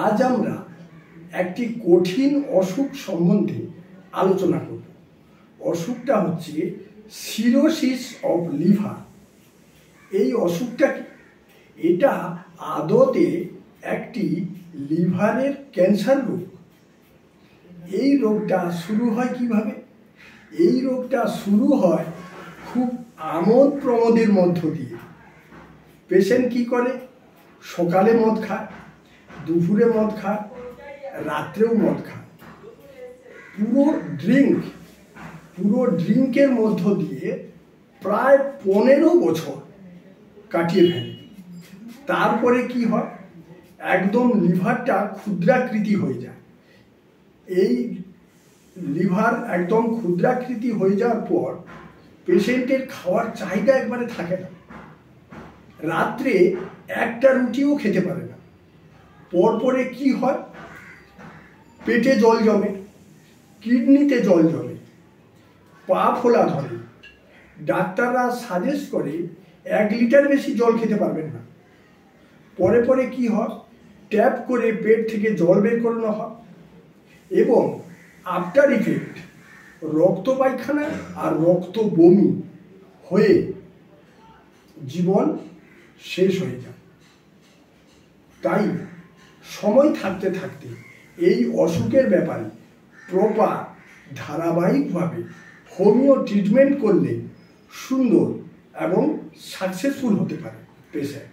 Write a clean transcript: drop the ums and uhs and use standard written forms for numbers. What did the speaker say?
আজ আমরা একটি কঠিন অসুখ সম্বন্ধে আলোচনা করব। অসুখটা হচ্ছে সিরোসিস অফ লিভার। এই অসুখটা কি? এটা আদতে একটি লিভারের ক্যান্সার রোগ। এই রোগটা শুরু হয় কিভাবে? এই রোগটা শুরু হয় খুব আমোদ প্রমোদের মধ্য দিয়ে। পেশেন্ট কি করে? সকালে মদ খায়, দুপুরে মদ খায়, রাত্রেও মদ খায়। পুরো ড্রিঙ্কের মধ্য দিয়ে প্রায় 15 বছর কাটিয়ে ফেলে। তারপরে কি হয়? একদম লিভারটা ক্ষুদ্রাকৃতি হয়ে যায়। এই লিভার একদম ক্ষুদ্রাকৃতি হয়ে যাওয়ার পর পেশেন্টের খাওয়ার চাহিদা একবারে থাকে না। রাত্রে একটা রুটিও খেতে পারে না। পরপরে কি হয়? পেটে জল জমে, কিডনিতে জল জমে, পা ফোলা ধরে। ডাক্তাররা সাজেস্ট করে 1 লিটার বেশি জল খেতে পারবেন না। পরে কি হয়? ট্যাপ করে পেট থেকে জল বের করানো হয় এবং আফটার ইফেক্ট রক্ত পায়খানা আর রক্ত বমি হয়ে জীবন শেষ হয়ে যায়। তাই সময় থাকতে থাকতে এই অসুখের ব্যাপারে প্রপার ধারাবাহিকভাবে হোমিও ট্রিটমেন্ট করলে সুন্দর এবং সাকসেসফুল হতে পারে পেশেন্ট।